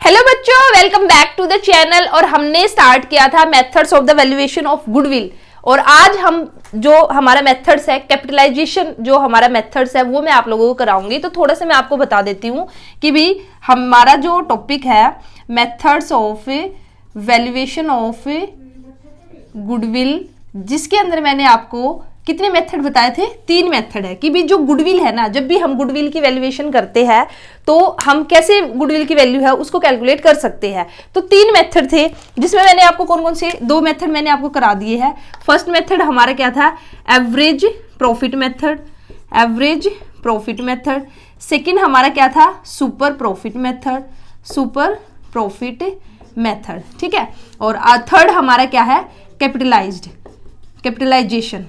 Hello बच्चों, welcome back to the channel. और हमने स्टार्ट किया था methods of the valuation of goodwill. और आज हम जो हमारा मेथड्स है, कैपिटलाइजेशन जो हमारा मेथड्स है, वो मैं आप लोगों को कराऊंगी। तो थोड़ा सा मैं आपको बता देती हूँ कि भी हमारा जो टॉपिक है methods of valuation of goodwill, जिसके अंदर मैंने आपको कितने मेथड बताए थे? 3 मेथड है कि भी जो गुडविल है ना, जब भी हम गुडविल की वैल्यूएशन करते हैं तो हम कैसे गुडविल की वैल्यू है उसको कैलकुलेट कर सकते हैं। तो 3 मेथड थे, जिसमें मैंने आपको कौन कौन से 2 मेथड मैंने आपको करा दिए हैं। फर्स्ट मेथड हमारा क्या था? Average profit method, average profit method. Second हमारा क्या था? Super profit method, super profit method. ठीक है। और थर्ड हमारा क्या है? Capitalized, capitalization.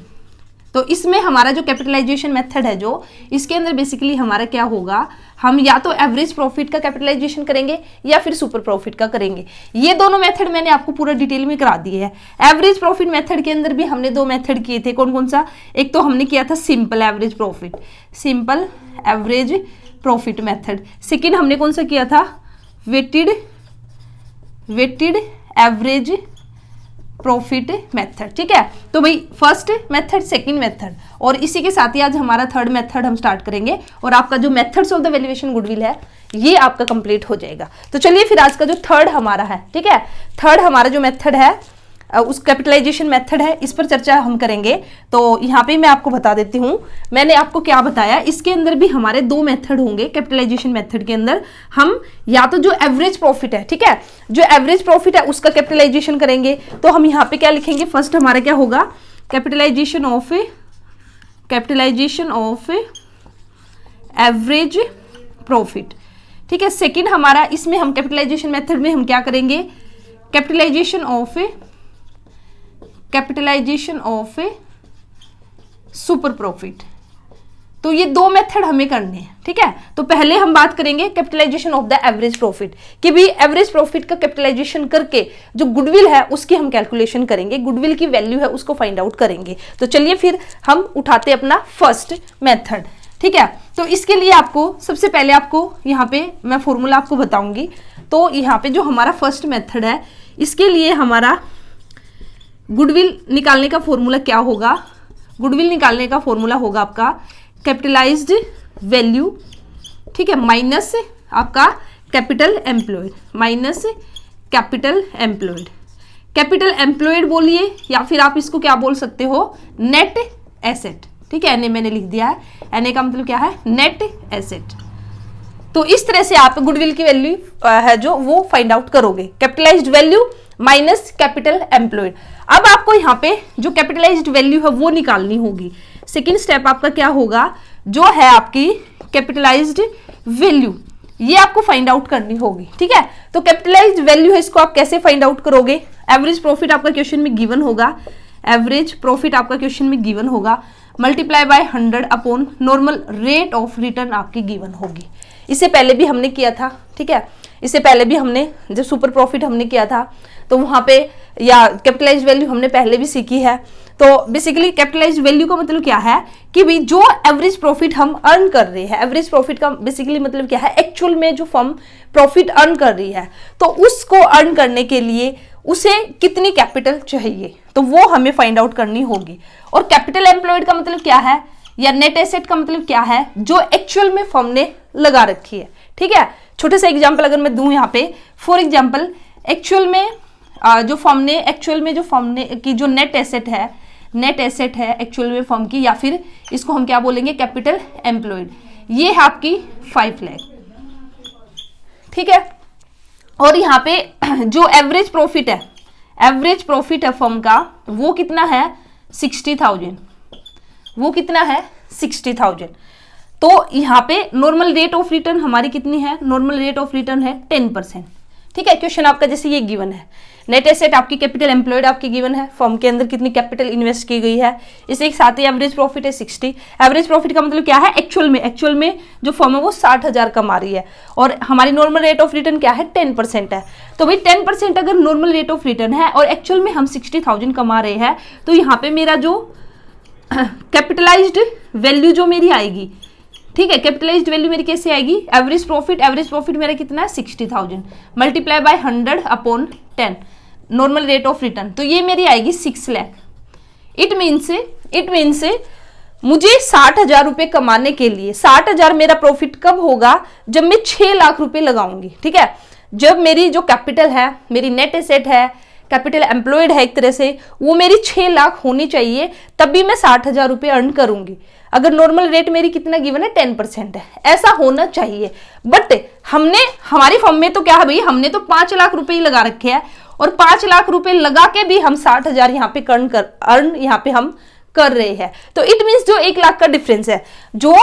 तो इसमें हमारा जो कैपिटलाइजेशन मेथड है, जो इसके अंदर बेसिकली हमारा क्या होगा, हम या तो एवरेज प्रॉफिट का कैपिटलाइजेशन करेंगे या फिर सुपर प्रॉफिट का करेंगे। ये दोनों मेथड मैंने आपको पूरा डिटेल में करा दिए है। एवरेज प्रॉफिट मेथड के अंदर भी हमने 2 मेथड किए थे। कौन कौन सा? एक तो हमने किया था simple average profit, simple average profit method. Second हमने कौन सा किया था? Weighted, weighted average profit method. ठीक है। तो भाई फर्स्ट मेथड, सेकंड मेथड, और इसी के साथ ही आज हमारा थर्ड मेथड हम स्टार्ट करेंगे। और आपका जो methods of the valuation goodwill है ये आपका कंप्लीट हो जाएगा। तो चलिए फिर आज का जो थर्ड हमारा है, ठीक है, थर्ड हमारा जो मेथड है उस कैपिटलाइजेशन मेथड है, इस पर चर्चा हम करेंगे। तो यहाँ पे मैं आपको बता देती हूँ मैंने आपको क्या बताया। इसके अंदर भी हमारे 2 मेथड होंगे। कैपिटलाइजेशन मेथड के अंदर हम या तो जो एवरेज प्रॉफिट है, ठीक है, जो एवरेज प्रॉफिट है उसका कैपिटलाइजेशन करेंगे। तो हम यहाँ पे क्या लिखेंगे? फर्स्ट हमारा क्या होगा? Capitalization of, capitalization of average profit. ठीक है। सेकेंड हमारा, इसमें हम कैपिटलाइजेशन मेथड में हम क्या करेंगे? Capitalization of, capitalization of super profit. तो ये 2 मेथड हमें करने हैं। ठीक है। तो पहले हम बात करेंगे capitalization of the average profit, कि भी एवरेज प्रॉफिट का कैपिटलाइजेशन करके जो गुडविल है उसकी हम कैलकुलेशन करेंगे, गुडविल की वैल्यू है उसको फाइंड आउट करेंगे। तो चलिए फिर हम उठाते अपना फर्स्ट मेथड। ठीक है। तो इसके लिए आपको सबसे पहले आपको यहाँ पे मैं फॉर्मूला आपको बताऊंगी। तो यहाँ पे जो हमारा फर्स्ट मेथड है, इसके लिए हमारा गुडविल निकालने का फॉर्मूला क्या होगा? गुडविल निकालने का फॉर्मूला होगा आपका कैपिटलाइज्ड वैल्यू, ठीक है, माइनस आपका capital employed, minus capital employed. Capital employed बोलिए या फिर आप इसको क्या बोल सकते हो? Net asset. ठीक है। एनए मैंने लिख दिया है। एनए का मतलब क्या है? Net asset. तो इस तरह से आप गुडविल की वैल्यू है जो वो फाइंड आउट करोगे, capitalised value minus capital employed. अब आपको यहाँ पे जो कैपिटलाइज्ड वैल्यू है वो निकालनी होगी। सेकेंड स्टेप आपका क्या होगा? जो है आपकी कैपिटलाइज्ड वैल्यू, ये आपको फाइंड आउट करनी होगी। ठीक है। तो कैपिटलाइज्ड वैल्यू है, इसको आप कैसे फाइंड आउट करोगे? एवरेज प्रॉफिट आपका क्वेश्चन में गिवन होगा, एवरेज प्रॉफिट आपका क्वेश्चन में गिवन होगा, multiply by 100 upon normal rate of return आपकी गिवन होगी। इससे पहले भी हमने किया था। ठीक है। इससे पहले भी हमने जब सुपर प्रॉफिट हमने किया था तो वहां पे या कैपिटलाइज्ड वैल्यू हमने पहले भी सीखी है। तो बेसिकली कैपिटलाइज्ड वैल्यू का मतलब क्या है कि भी जो एवरेज प्रॉफिट हम अर्न कर रहे हैं, एवरेज प्रॉफिट का बेसिकली मतलब क्या है? एक्चुअल में जो फर्म प्रॉफिट अर्न कर रही है तो उसको अर्न करने के लिए उसे कितनी कैपिटल चाहिए, तो वो हमें फाइंड आउट करनी होगी। और कैपिटल एम्प्लॉयड का मतलब क्या है, या नेट एसेट का मतलब क्या है? जो एक्चुअल में फर्म ने लगा रखी है। ठीक है। छोटे से एग्जांपल अगर मैं दूं यहाँ पे, फॉर एग्जांपल एक्चुअल में जो फर्म ने, एक्चुअल में जो फर्म ने की जो नेट एसेट है, नेट एसेट है एक्चुअल में फर्म की, या फिर इसको हम क्या बोलेंगे? Capital employed. ये है आपकी 5 लाख। ठीक है। और यहाँ पे जो एवरेज प्रॉफिट है, एवरेज प्रॉफिट है फर्म का, वो कितना है? 60,000। वो कितना है? 60,000। तो यहाँ पे नॉर्मल रेट ऑफ रिटर्न हमारी कितनी है? नॉर्मल रेट ऑफ रिटर्न है 10%। ठीक है। क्वेश्चन आपका जैसे ये गिवन है, नेट एसेट आपकी, कैपिटल एम्प्लॉयड आपकी गिवन है, फर्म के अंदर कितनी कैपिटल इन्वेस्ट की गई है, इसे एक साथ ही एवरेज प्रॉफिट है 60। एवरेज प्रॉफिट का मतलब क्या है? एक्चुअल में, एक्चुअल में जो फर्म है वो 60,000 कमा रही है, और हमारी नॉर्मल रेट ऑफ रिटर्न क्या है? 10% है। तो भाई 10% अगर नॉर्मल रेट ऑफ रिटर्न है और एक्चुअल में हम 60,000 कमा रहे हैं, तो यहाँ पे मेरा जो कैपिटलाइज्ड वैल्यू जो मेरी आएगी, ठीक है। कैपिटलाइज्ड वैल्यू मेरी कैसे आएगी, एवरेज प्रॉफिट मेरा कितना है 60,000 multiply by 100 upon 10 normal rate of return, तो ये मेरी आएगी 6 लाख। इट मीन्स मुझे 60,000 रुपये कमाने के लिए 60,000 मेरा प्रॉफिट कब होगा, जब मैं 6 लाख रुपए लगाऊंगी। ठीक है, जब मेरी जो कैपिटल है, मेरी नेट एसेट है, कैपिटल एम्प्लॉयड है एक तरह से, वो मेरी 6 लाख होनी चाहिए, तब भी मैं 60,000 रुपये अर्न करूंगी। अगर नॉर्मल रेट मेरी कितना गिवन है 10% है, ऐसा होना चाहिए। बट हमने हमारी फर्म में तो क्या है भाई, हमने तो 5 लाख रुपए ही लगा रखे हैं, और 5 लाख रुपए लगा के भी हम 60,000 यहाँ पे अर्न यहाँ पे हम कर रहे हैं। तो इट मीन्स जो 1 लाख का डिफरेंस है, जो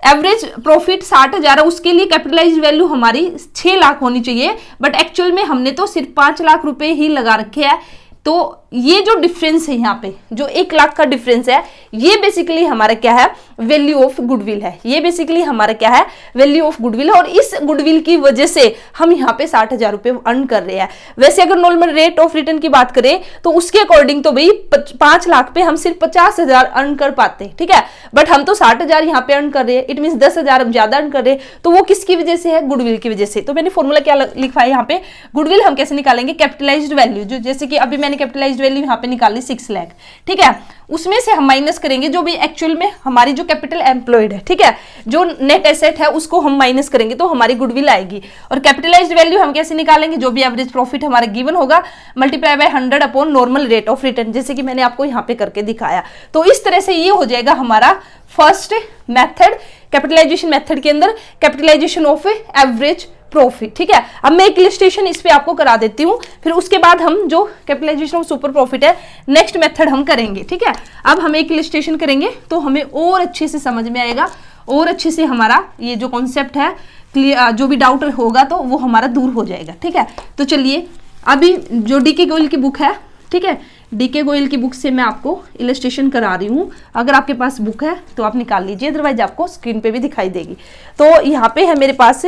एवरेज प्रॉफिट 60,000 है, उसके लिए कैपिटलाइज वैल्यू हमारी 6 लाख होनी चाहिए, बट एक्चुअल में हमने तो सिर्फ 5 लाख रुपए ही लगा रखे हैं। तो ये जो डिफरेंस है यहाँ पे, जो 1 लाख का डिफरेंस है, ये बेसिकली हमारा क्या है, वैल्यू ऑफ गुडविल है। ये बेसिकली हमारा क्या है, वैल्यू ऑफ गुडविल है, और इस गुडविल की वजह से हम यहाँ पे 60,000 रुपए अर्न कर रहे हैं। वैसे अगर नॉर्मल रेट ऑफ रिटर्न की बात करें तो उसके अकॉर्डिंग तो भाई 5 लाख पे हम सिर्फ 50,000 अर्न कर पाते हैं। ठीक है, बट हम तो 60,000 यहाँ पे अर्न कर रहे हैं, इट मीन 10,000 हम ज्यादा अर्न कर रहे हैं। तो वो किसकी वजह से है, गुडविल की वजह से। तो मैंने फॉर्मूला क्या लिखा है यहाँ पे, गुडविल हम कैसे निकालेंगे, कैपिटलाइज्ड वैल्यू, जो जैसे कि अभी मैंने कैपिटलाइज्ड वैल्यू यहाँ पे निकाली 6 लाख। ठीक है, उसमें से हम माइनस करेंगे जो भी एक्चुअल में हमारी जो कैपिटल एम्प्लॉयड है, ठीक है, जो नेट एसेट है उसको हम माइनस करेंगे तो हमारी गुडविल आएगी। और कैपिटलाइज्ड वैल्यू हम कैसे निकालेंगे, जो भी एवरेज प्रॉफिट हमारा गिवन होगा multiply by 100 upon normal rate of return, जैसे कि मैंने आपको यहाँ पे करके दिखाया। तो इस तरह से ये हो जाएगा हमारा फर्स्ट मेथड कैपिटलाइजेशन मेथड के अंदर, कैपिटलाइजेशन ऑफ एवरेज प्रॉफिट। ठीक है, अब मैं एक इलस्ट्रेशन इस पे आपको करा देती हूँ, फिर उसके बाद हम जो कैपिटलाइजेशन ऑफ सुपर प्रॉफिट है नेक्स्ट मेथड हम करेंगे। ठीक है, अब हम एक इलस्ट्रेशन करेंगे तो हमें और अच्छे से समझ में आएगा, और अच्छे से हमारा ये जो कॉन्सेप्ट है क्लियर, जो भी डाउट होगा तो वो हमारा दूर हो जाएगा। ठीक है, तो चलिए अभी जो डीके गोयल की बुक है, ठीक है, डीके गोयल की बुक से मैं आपको इलस्ट्रेशन करा रही हूँ। अगर आपके पास बुक है तो आप निकाल लीजिए, अदरवाइज आपको स्क्रीन पे भी दिखाई देगी। तो यहाँ पे है मेरे पास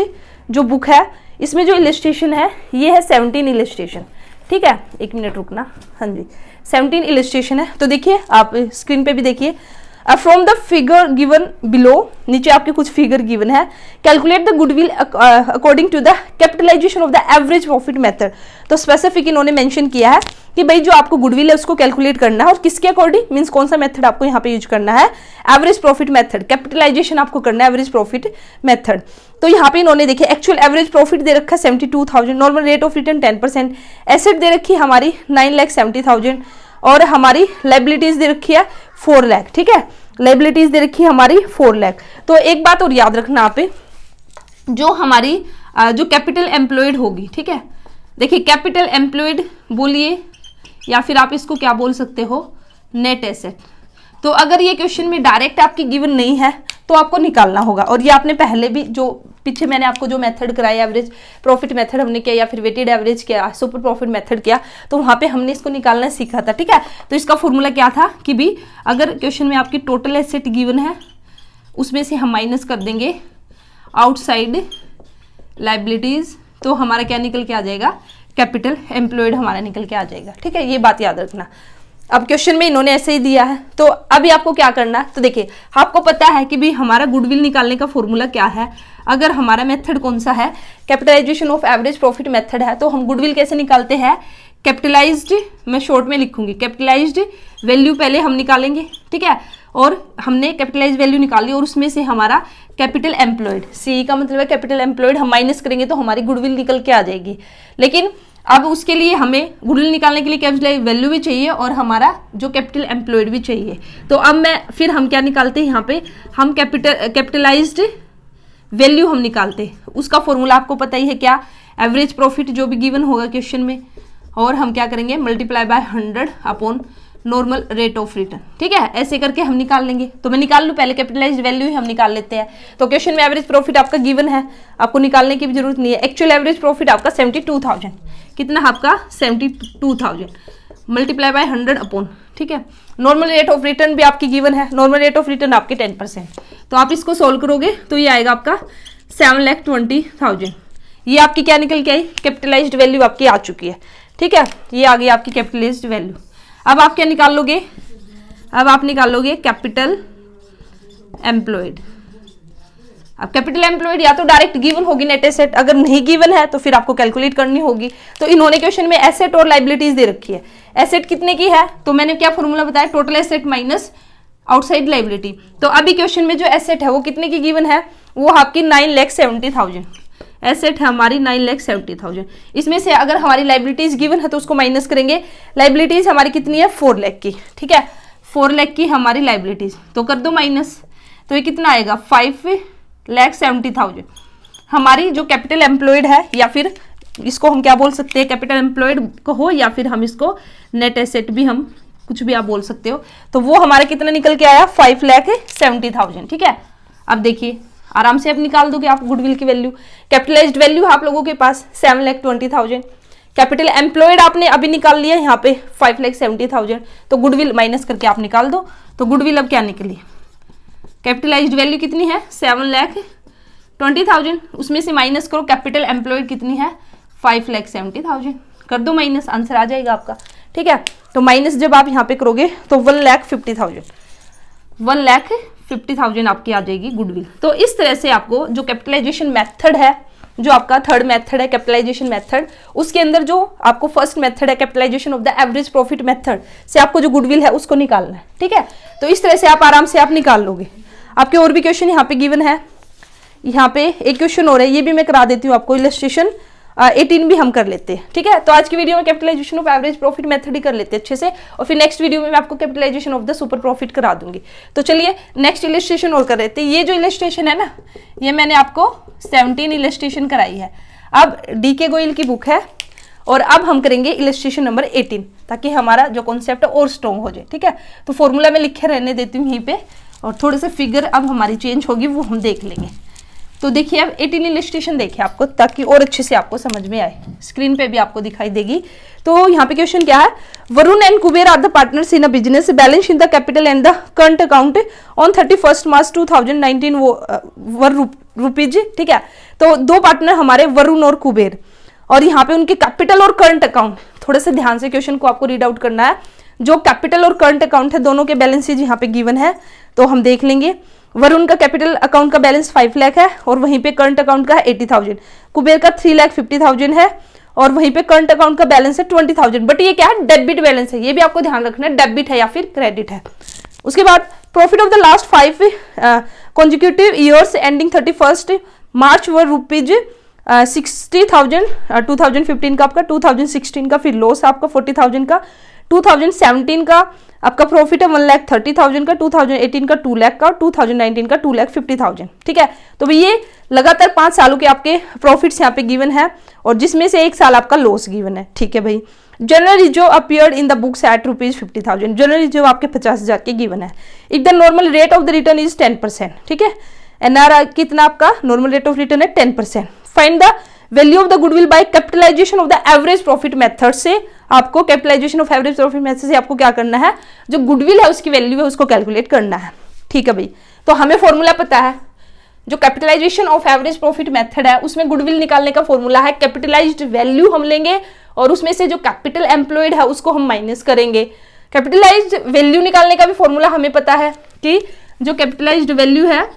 जो बुक है, इसमें जो इलस्ट्रेशन है ये है 17 इलस्ट्रेशन। ठीक है, 1 मिनट रुकना, हाँ जी 17 इलस्ट्रेशन है। तो देखिए आप स्क्रीन पे भी देखिए, from the figure given below, नीचे आपके कुछ फिगर गिवन है, calculate the goodwill according to the capitalization of the average profit method. तो स्पेसिफिक इन्होंने मेंशन किया है कि भाई जो आपको गुडविल है उसको कैलकुलेट करना है, और किसके अकॉर्डिंग, मींस कौन सा मेथड आपको यहाँ पे यूज करना है, एवरेज प्रॉफिट मेथड, कैपिटलाइजेशन आपको करना है एवरेज प्रॉफिट मेथड। तो यहाँ पे इन्होंने देखिए एक्चुअल एवरेज प्रॉफिट दे रखा है 72,000, normal rate of return 10%, asset दे रखी है हमारी 9,70,000, और हमारी लाइबिलिटीज दे रखी है 4 लाख। ठीक है, लाइबिलिटीज दे रखी है हमारी 4 लाख। तो एक बात और याद रखना आप, जो हमारी जो कैपिटल एम्प्लॉयड होगी, ठीक है, देखिए कैपिटल एम्प्लॉयड बोलिए या फिर आप इसको क्या बोल सकते हो, नेट एसेट। तो अगर ये क्वेश्चन में डायरेक्ट आपकी गिवन नहीं है तो आपको निकालना होगा, और ये आपने पहले भी जो पीछे मैंने आपको जो मेथड कराया, एवरेज प्रॉफिट मेथड हमने किया या फिर वेटेड एवरेज किया, सुपर प्रॉफिट मेथड किया, तो वहाँ पे हमने इसको निकालना सीखा था। ठीक है, तो इसका फॉर्मूला क्या था कि भी अगर क्वेश्चन में आपकी टोटल एसेट गिवन है उसमें से हम माइनस कर देंगे आउटसाइड लाइबिलिटीज, तो हमारा क्या निकल के आ जाएगा, कैपिटल एम्प्लॉयड हमारा निकल के आ जाएगा। ठीक है, ये बात याद रखना। अब क्वेश्चन में इन्होंने ऐसे ही दिया है, तो अभी आपको क्या करना है, तो देखिए आपको पता है कि भी हमारा गुडविल निकालने का फॉर्मूला क्या है। अगर हमारा मेथड कौन सा है, capitalisation of average profit method है, तो हम गुडविल कैसे निकालते हैं, कैपिटलाइज्ड, मैं शॉर्ट में लिखूंगी, कैपिटलाइज्ड वैल्यू पहले हम निकालेंगे। ठीक है, और हमने कैपिटलाइज वैल्यू निकाली और उसमें से हमारा कैपिटल एम्प्लॉयड, सी का मतलब है कैपिटल एम्प्लॉयड, हम माइनस करेंगे तो हमारी गुडविल निकल के आ जाएगी। लेकिन अब उसके लिए हमें गुडविल निकालने के लिए कैपिटल वैल्यू भी चाहिए और हमारा जो कैपिटल एम्प्लॉयड भी चाहिए। तो अब फिर हम क्या निकालते हैं, यहाँ पे हम कैपिटलाइज्ड वैल्यू हम निकालते हैं। उसका फॉर्मूला आपको पता ही है क्या, एवरेज प्रॉफिट जो भी गिवन होगा क्वेश्चन में, और हम क्या करेंगे multiply by 100 upon normal rate of return. ठीक है, ऐसे करके हम निकाल लेंगे। तो मैं निकाल लूँ, पहले कैपिटलाइज्ड वैल्यू ही हम निकाल लेते हैं। तो क्वेश्चन में एवरेज प्रॉफिट आपका गिवन है, आपको निकालने की भी जरूरत नहीं है। एक्चुअल एवरेज प्रॉफिट आपका 72,000, कितना आपका 72,000 मल्टीप्लाई बाय 100 अपॉन, ठीक है, नॉर्मल रेट ऑफ रिटर्न भी आपकी गिवन है, नॉर्मल रेट ऑफ रिटर्न आपके 10%। तो आप इसको सोल्व करोगे तो ये आएगा आपका 7,20,000। ये आपकी क्या निकल के आई, कैपिटलाइज्ड वैल्यू आपकी आ चुकी है। ठीक है, ये आ गई आपकी कैपिटलाइज्ड वैल्यू। अब आप क्या निकाल लोगे, अब आप निकाल लोगे कैपिटल एम्प्लॉयड। अब कैपिटल एम्प्लॉयड या तो डायरेक्ट गिवन होगी नेट एसेट, अगर नहीं गिवन है तो फिर आपको कैलकुलेट करनी होगी। तो इन्होंने क्वेश्चन में एसेट और लाइबिलिटीज दे रखी है। एसेट कितने की है, तो मैंने क्या फॉर्मूला बताया, total asset minus outside liability. तो अभी क्वेश्चन में जो एसेट है वो कितने की गिवन है, वो आपकी 9,70,000 एसेट है हमारी 9,70,000। इसमें से अगर हमारी लाइबिलिटीज गिवन है तो उसको माइनस करेंगे। लाइबिलिटीज हमारी कितनी है 4 लाख की, ठीक है 4 लाख की हमारी लाइबिलिटीज, तो कर दो माइनस, तो ये कितना आएगा 5,70,000। हमारी जो कैपिटल एम्प्लॉयड है, या फिर इसको हम क्या बोल सकते हैं, कैपिटल एम्प्लॉयड को हो या फिर हम इसको नेट एसेट भी हम कुछ भी आप बोल सकते हो, तो वो हमारा कितना निकल के आया 5,70,000, ठीक है। अब देखिए आराम से अब निकाल दोगे आप गुडविल की वैल्यू। कैपिटलाइज्ड वैल्यू आप लोगों के पास 7,20,000, कैपिटल एम्प्लॉयड आपने अभी निकाल लिया यहाँ पे 5,70,000, तो गुडविल माइनस करके आप निकाल दो। तो गुडविल अब क्या निकली, कैपिटलाइज्ड वैल्यू कितनी है 7,20,000, उसमें से माइनस करो कैपिटल एम्प्लॉयड कितनी है 5,70,000, कर दो माइनस, आंसर आ जाएगा आपका, ठीक है। तो माइनस जब आप यहाँ पे करोगे तो 1,50,000 आपकी आ जाएगी गुडविल। तो इस तरह से आपको जो कैपिटलाइजेशन मेथड है, जो आपका थर्ड मेथड है कैपिटलाइजेशन मेथड, उसके अंदर जो आपको फर्स्ट मेथड है capitalisation of the average profit method से आपको जो गुडविल है उसको निकालना है, ठीक है। तो इस तरह से आप आराम से आप निकाल लोगे। आपके और भी क्वेश्चन यहाँ पे गिवन है, यहाँ पे एक क्वेश्चन और है, ये भी मैं करा देती हूँ आपको, इलस्ट्रेशन 18 भी हम कर लेते हैं, ठीक है। तो आज की वीडियो में capitalisation of average profit method ही कर लेते हैं अच्छे से, और फिर नेक्स्ट वीडियो में मैं आपको capitalisation of the super profit करा दूंगी। तो चलिए नेक्स्ट इलस्ट्रेशन और कर लेते हैं। ये जो इलस्ट्रेशन है ना, ये मैंने आपको 17 इलस्ट्रेशन कराई है। अब DK गोयल की बुक है, और अब हम करेंगे इलस्ट्रेशन नंबर 18, ताकि हमारा जो कॉन्सेप्ट है और स्ट्रॉन्ग हो जाए, ठीक है। तो फॉर्मूला में लिखे रहने देती हूँ यहीं पे, और थोड़े से फिगर अब हमारी चेंज होगी वो हम देख लेंगे। तो देखिए अब 18 इलस्ट्रेशन देखिए आपको, ताकि और अच्छे से आपको समझ में आए, स्क्रीन पे भी आपको दिखाई देगी। तो यहाँ पे क्वेश्चन क्या है, Varun and Kuber are the partners in a business, balance in the capital and the current account on 31 March 2019 were rupees, ठीक है। तो दो पार्टनर हमारे वरुण और कुबेर, और यहाँ पे उनके कैपिटल और करंट अकाउंट, थोड़े से ध्यान से क्वेश्चन को आपको रीड आउट करना है। जो कैपिटल और करंट अकाउंट है दोनों के बैलेंसेज यहाँ पे गिवन है, तो हम देख लेंगे। वरुण का कैपिटल अकाउंट का बैलेंस 5 लाख है, और वहीं पे करंट अकाउंट का है 80,000। कुबेर का 3,50,000 है, और वहीं पे करंट अकाउंट का बैलेंस है 20,000। बट ये क्या है, डेबिट बैलेंस है, ये भी आपको ध्यान रखना है, डेबिट है या फिर क्रेडिट है। उसके बाद profit of the last 5 consecutive years ending 31 March were rupees 60,000। 2015 का आपका, 2016 का फिर लॉस आपका 40,000 का, 2017 का आपका प्रॉफिट है 1,30,000 का, 2018 का 2 लाख का, और 2019 का 2,50,000, ठीक है। तो भाई ये लगातार 5 सालों के आपके प्रॉफिट्स यहाँ पे गिवन है, और जिसमें से 1 साल आपका लॉस गिवन है, ठीक है भाई। General reserve appeared in the books at ₹50,000, general reserve आपके 50,000 के गिवन है। If the normal rate of the return is 10%, ठीक है। NR कितना आपका नॉर्मल रेट ऑफ रिटर्न है 10%। Find the value of the goodwill by capitalisation of the average profit method से आपको capitalisation of average profit method से आपको क्या करना है, जो गुडविल है उसकी वैल्यू है उसको कैलकुलेट करना है, ठीक है भाई। तो हमें फॉर्मूला पता है, जो capitalisation of average profit method है उसमें गुडविल निकालने का फॉर्मूला है कैपिटलाइज्ड वैल्यू हम लेंगे, और उसमें से जो कैपिटल एम्प्लॉयड है उसको हम माइनस करेंगे। कैपिटलाइज्ड वैल्यू निकालने का भी फॉर्मूला हमें पता है कि जो कैपिटलाइज्ड वैल्यू है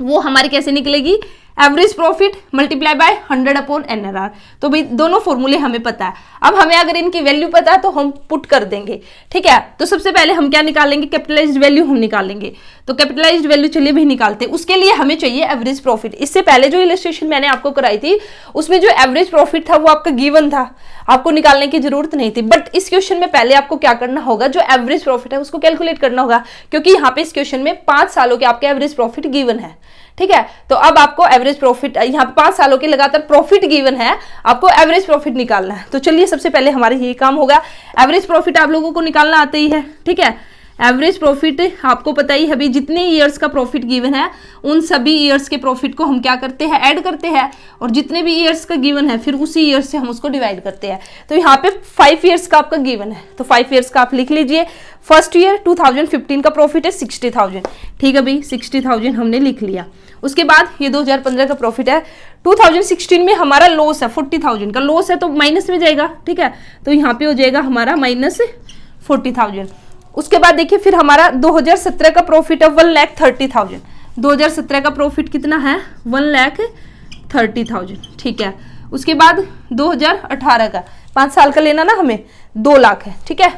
वो हमारी कैसे निकलेगी, average profit multiply by 100/NRR। तो भाई दोनों फॉर्मूले हमें पता है। अब हमें अगर इनकी वैल्यू पता है तो हम पुट कर देंगे, ठीक है। तो सबसे पहले हम क्या निकालेंगे, कैपिटलाइज्ड वैल्यू हम निकालेंगे। तो कैपिटलाइज्ड वैल्यू चलिए भी निकालते हैं। उसके लिए हमें चाहिए एवरेज प्रॉफिट। इससे पहले जो इलस्ट्रेशन मैंने आपको कराई थी उसमें जो एवरेज प्रॉफिट था वो आपका गिवन था, आपको निकालने की जरूरत नहीं थी। बट इस क्वेश्चन में पहले आपको क्या करना होगा, जो एवरेज प्रॉफिट है उसको कैलकुलेट करना होगा, क्योंकि यहाँ पे इस क्वेश्चन में 5 सालों के आपके एवरेज प्रॉफिट गिवन है, ठीक है। तो अब आपको एवरेज प्रॉफिट, यहाँ पे 5 सालों के लगातार प्रॉफिट गिवन है, आपको एवरेज प्रॉफिट निकालना है। तो चलिए सबसे पहले हमारे ये काम होगा। एवरेज प्रॉफिट आप लोगों को निकालना आते ही है, ठीक है। एवरेज प्रॉफिट आपको पता ही है अभी, जितने ईयर्स का प्रॉफिट गिवन है उन सभी ईयर्स के प्रॉफिट को हम क्या करते हैं, ऐड करते हैं, और जितने भी ईयर्स का गिवन है फिर उसी ईयर से हम उसको डिवाइड करते हैं। तो यहाँ पे 5 ईयर्स का आपका गिवन है, तो 5 ईयर्स का आप लिख लीजिए। फर्स्ट ईयर 2015 का प्रॉफिट है 60,000, ठीक है भाई, 60,000 हमने लिख लिया। उसके बाद ये 2015 का प्रॉफिट है। 2016 में हमारा लॉस है 40,000 का लॉस है, तो माइनस में जाएगा, ठीक है। तो यहाँ पे हो जाएगा हमारा -40,000। उसके बाद देखिए फिर हमारा 2017 का प्रॉफिट है 1,30,000, 2017 का प्रॉफिट कितना है 1,30,000, ठीक है। उसके बाद 2018 का 5 साल का लेना ना हमें, 2 लाख है, ठीक है।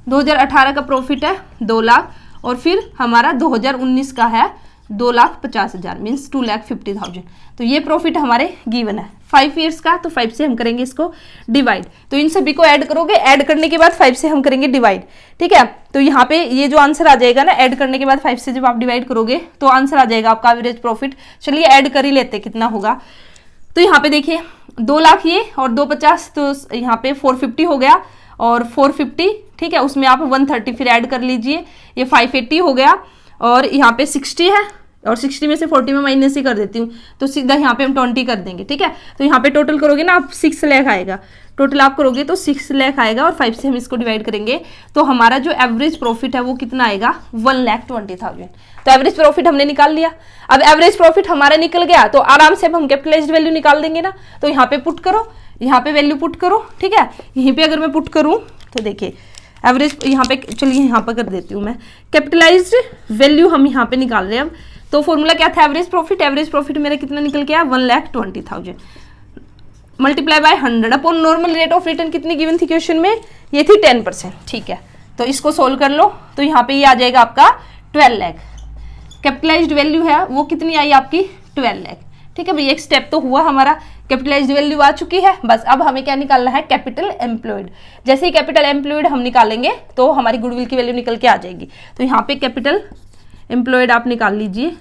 2018 का प्रॉफिट है 2 लाख और फिर हमारा 2019 का है 2,50,000 मीन्स 2,50,000। तो ये प्रॉफिट हमारे गिवन है 5 ईयर्स का। तो 5 से हम करेंगे इसको डिवाइड, तो इन सभी को ऐड करोगे, ऐड करने के बाद 5 से हम करेंगे डिवाइड, ठीक है। तो यहाँ पे ये जो आंसर आ जाएगा ना, ऐड करने के बाद 5 से जब आप डिवाइड करोगे तो आंसर आ जाएगा आपका एवरेज प्रॉफिट। चलिए ऐड कर ही लेते कितना होगा। तो यहाँ पे देखिए 2 लाख ये और 250, तो यहाँ पे 450 हो गया और 450, ठीक है। उसमें आप 130 फिर ऐड कर लीजिए, ये 580 हो गया और यहाँ पे 60 है और 60 में से 40 में माइनस ही कर देती हूँ, तो सीधा यहाँ पे हम 20 कर देंगे, ठीक है। तो यहाँ पे टोटल करोगे ना आप 6 लाख आएगा, टोटल आप करोगे तो 6 लाख आएगा और 5 से हम इसको डिवाइड करेंगे तो हमारा जो एवरेज प्रॉफिट है वो कितना आएगा 1,20,000। तो एवरेज प्रॉफिट हमने निकाल लिया। अब एवरेज प्रॉफिट हमारा निकल गया तो आराम से अब हम कैपिटलाइज्ड वैल्यू निकाल देंगे ना। तो यहाँ पे पुट करो, यहाँ पे वैल्यू पुट करो, ठीक है। यहीं पे अगर मैं पुट करूँ तो देखिए एवरेज यहाँ पे, चलिए यहाँ पर कर देती हूँ मैं, कैपिटलाइज्ड वैल्यू हम यहाँ पे निकाल रहे हैं अब। तो फॉर्मूला क्या था एवरेज प्रॉफिट मेरा कितना निकल के आया 1,20,000 multiply by 100 upon normal rate of return कितनी गिवन थी क्वेश्चन में, ये थी 10%, ठीक है। तो इसको सोल्व कर लो तो यहाँ पे ये आ जाएगा आपका 12 लाख। कैपिटलाइज्ड वैल्यू है वो कितनी आई आपकी 12 लाख, ठीक है भाई। एक स्टेप तो हुआ हमारा, कैपिटलाइज्ड वैल्यू आ चुकी है, बस अब हमें क्या निकालना है कैपिटल एम्प्लॉयड। जैसे ही कैपिटल एम्प्लॉयड हम निकालेंगे तो हमारी गुडविल की वैल्यू निकल के आ जाएगी। तो यहाँ पे कैपिटल एम्प्लॉयड आप निकाल लीजिए,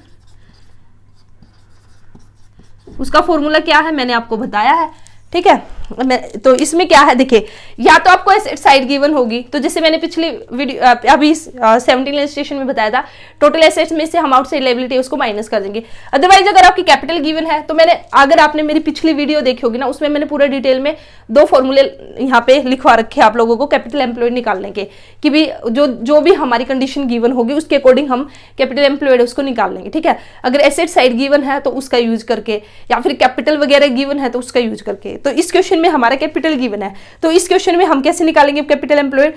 उसका फॉर्मूला क्या है मैंने आपको बताया है, ठीक है। तो इसमें क्या है देखिए, या तो आपको एसेट साइड गिवन होगी, तो जैसे मैंने पिछली वीडियो अभी 17 इलस्ट्रेशन में बताया था, टोटल एसेट्स में से हम आउटसाइड लायबिलिटी उसको माइनस कर देंगे। अदरवाइज अगर आपकी कैपिटल गिवन है तो मैंने, अगर आपने मेरी पिछली वीडियो देखी होगी ना, उसमें मैंने पूरा डिटेल में 2 फॉर्मूले यहाँ पे लिखवा रखे हैं आप लोगों को कैपिटल एम्प्लॉयड निकालने के, कि भी जो भी हमारी कंडीशन गिवन होगी उसके अकॉर्डिंग हम कैपिटल एम्प्लॉयड उसको निकाल लेंगे, ठीक है। अगर एसेट साइड गिवन है तो उसका यूज करके, या फिर कैपिटल वगैरह गिवन है तो उसका यूज करके। तो इस क्वेश्चन में हमारा कैपिटल गिवन है, तो इस क्वेश्चन में हम कैसे निकालेंगे कैपिटल एम्प्लॉयड,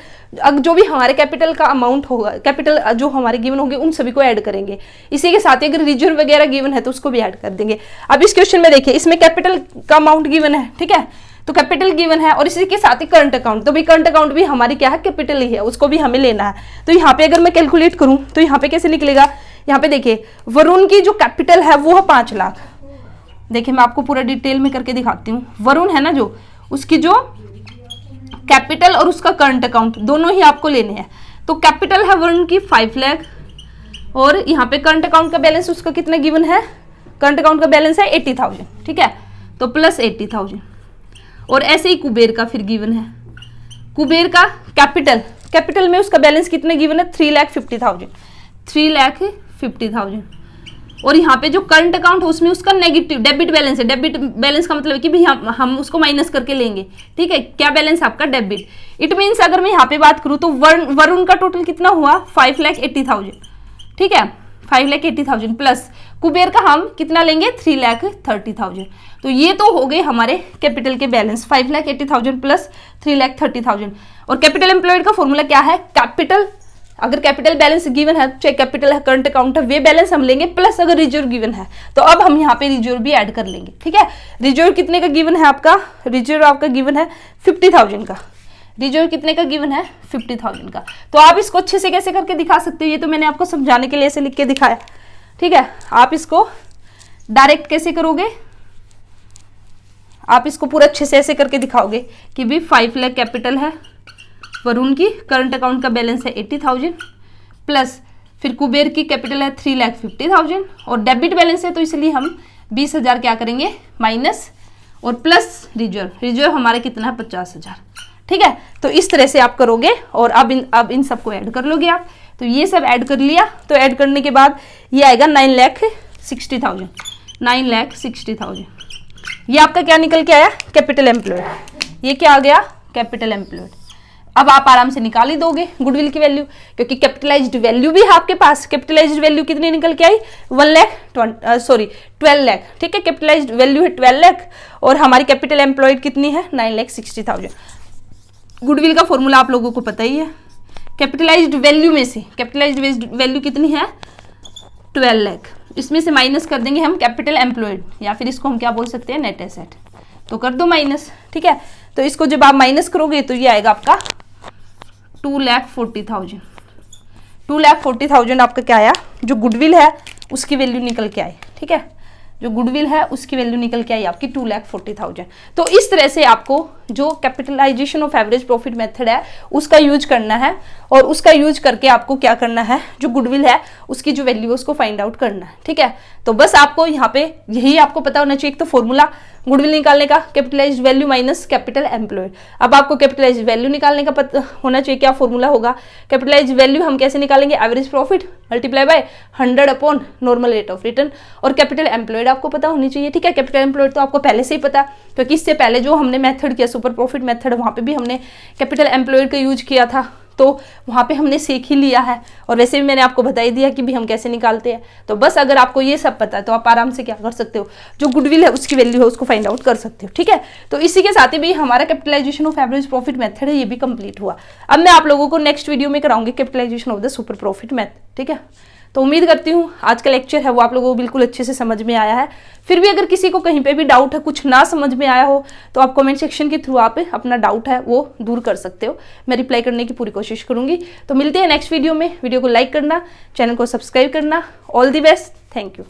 जो भी हमारे कैपिटल का अमाउंट होगा, कैपिटल जो हमारे गिवन होंगे उन सभी को ऐड करेंगे। इसी के साथ ही अगर रिजर्व वगैरह गिवन है तो उसको भी ऐड कर देंगे। अब इस क्वेश्चन में देखिए, इसमें कैपिटल का अमाउंट गिवन है, ठीक है, तो कैपिटल गिवन है और इसी के साथ ही करंट अकाउंट, तो भाई करंट अकाउंट भी हमारी क्या है कैपिटल ही है, उसको भी हमें लेना है। तो यहाँ पे अगर मैं कैलकुलेट करूं तो यहाँ पे कैसे निकलेगा, यहाँ पे देखिए वरुण की जो कैपिटल है वो है 5 लाख। देखिए मैं आपको पूरा डिटेल में करके दिखाती हूँ। वरुण है ना जो, उसकी जो कैपिटल और उसका करंट अकाउंट दोनों ही आपको लेने हैं। तो कैपिटल है वरुण की 5 लाख और यहाँ पे करंट अकाउंट का बैलेंस उसका कितना गिवन है, करंट अकाउंट का बैलेंस है 80,000, ठीक है, तो प्लस 80,000। और ऐसे ही कुबेर का फिर गिवन है, कुबेर का कैपिटल में उसका बैलेंस कितना गिवन है 3,50,000, 3,50,000। और यहाँ पे जो करंट अकाउंट है उसमें उसका नेगेटिव डेबिट बैलेंस है। डेबिट बैलेंस का मतलब है कि भाई हम उसको माइनस करके लेंगे, ठीक है। क्या बैलेंस आपका डेबिट। इट मीन्स अगर मैं यहाँ पे बात करूँ तो वरुण का टोटल कितना हुआ 5,80,000, ठीक है, 5,80,000 प्लस कुबेर का हम कितना लेंगे 3,30,000। तो ये तो हो गए हमारे कैपिटल के बैलेंस 5,80,000 प्लस 3,30,000। और कैपिटल एम्प्लॉयड का फॉर्मूला क्या है, कैपिटल, अगर कैपिटल बैलेंस गिवन है चाहे कैपिटल है करंट अकाउंट है वे बैलेंस हम लेंगे, प्लस अगर रिजर्व गिवन है तो अब हम यहाँ पे रिजर्व भी ऐड कर लेंगे, ठीक है। रिजर्व कितने का गिवन है आपका, रिजर्व आपका गिवन है 50,000 का, रिजर्व कितने का गिवन है 50,000 का। तो आप इसको अच्छे से कैसे करके दिखा सकते हो, ये तो मैंने आपको समझाने के लिए ऐसे लिख के दिखाया, ठीक है। आप इसको डायरेक्ट कैसे करोगे, आप इसको पूरा अच्छे से ऐसे करके दिखाओगे कि भी 5 लाख कैपिटल है वरुण की, करंट अकाउंट का बैलेंस है 80,000 प्लस फिर कुबेर की कैपिटल है 3,50,000 और डेबिट बैलेंस है तो इसलिए हम 20,000 क्या करेंगे माइनस और प्लस रिजर्व हमारा कितना है 50,000, ठीक है। तो इस तरह से आप करोगे और अब इन सबको ऐड कर लोगे आप। तो ये सब ऐड कर लिया, तो ऐड करने के बाद ये आएगा 9,60,000, 9,60,000। ये आपका क्या निकल के आया कैपिटल एम्प्लॉयड, ये क्या आ गया कैपिटल एम्प्लॉयड। अब आप आराम से निकाल ही दोगे गुडविल की वैल्यू, क्योंकि कैपिटलाइज्ड वैल्यू भी है आपके पास। कैपिटलाइज्ड वैल्यू कितनी निकल के आई 12 लाख, ठीक है। कैपिटलाइज्ड वैल्यू है 12 लाख और हमारी कैपिटल एम्प्लॉयड कितनी है 9,60,000। गुडविल का फॉर्मूला आप लोगों को पता ही है। कैपिटलाइज्ड वैल्यू में से कैपिटलाइज्ड वैल्यू कितनी है 12 लाख, इसमें से माइनस कर देंगे हम कैपिटल एम्प्लॉयड, या फिर इसको हम क्या बोल सकते हैं, नेट एसेट। तो कर दो माइनस, ठीक है। तो इसको जब आप माइनस करोगे तो ये आएगा आपका 2,40,000। 2,40,000 आपका क्या आया, जो गुडविल है उसकी वैल्यू निकल के आई, ठीक है। जो गुडविल है उसकी वैल्यू निकल के आई आपकी 2,40,000। तो इस तरह से आपको जो capitalisation of average profit method है उसका यूज करना है, और उसका यूज करके आपको क्या करना है, जो गुडविल है उसकी जो वैल्यू है उसको फाइंड आउट करना है, ठीक है। तो बस आपको यहाँ पे यही आपको पता होना चाहिए, एक तो फॉर्मूला गुडविल निकालने का, capitalised value minus capital employed. अब आपको कैपिटलाइज्ड वैल्यू निकालने का पता होना चाहिए, क्या फॉर्मूला होगा, कैपिटलाइज्ड वैल्यू हम कैसे निकालेंगे, average profit multiply by 100 upon normal rate of return. और कैपिटल एम्प्लॉयड आपको पता होनी चाहिए, ठीक है। कैपिटल एम्प्लॉयड तो आपको पहले से ही पता, क्योंकि इससे पहले जो हमने मेथड किया सुपर प्रॉफिट मेथड, वहां पे भी हमने कैपिटल एम्प्लॉयड का यूज किया था, तो वहां पे हमने सीख ही लिया है। और वैसे भी मैंने आपको बता ही दिया कि भी हम कैसे निकालते हैं। तो बस अगर आपको ये सब पता है तो आप आराम से क्या कर सकते हो, जो गुडविल है उसकी वैल्यू है उसको फाइंड आउट कर सकते हो, ठीक है। तो इसी के साथ ही भी हमारा capitalisation of average profit method है ये भी कंप्लीट हुआ। अब मैं आप लोगों को नेक्स्ट वीडियो में कराऊंगी capitalisation of the super profit method, ठीक है। तो उम्मीद करती हूँ आज का लेक्चर है वो आप लोगों को बिल्कुल अच्छे से समझ में आया है। फिर भी अगर किसी को कहीं पे भी डाउट है, कुछ ना समझ में आया हो, तो आप कमेंट सेक्शन के थ्रू आप अपना डाउट है वो दूर कर सकते हो। मैं रिप्लाई करने की पूरी कोशिश करूंगी। तो मिलते हैं नेक्स्ट वीडियो में। वीडियो को लाइक करना, चैनल को सब्सक्राइब करना। All the best, thank you.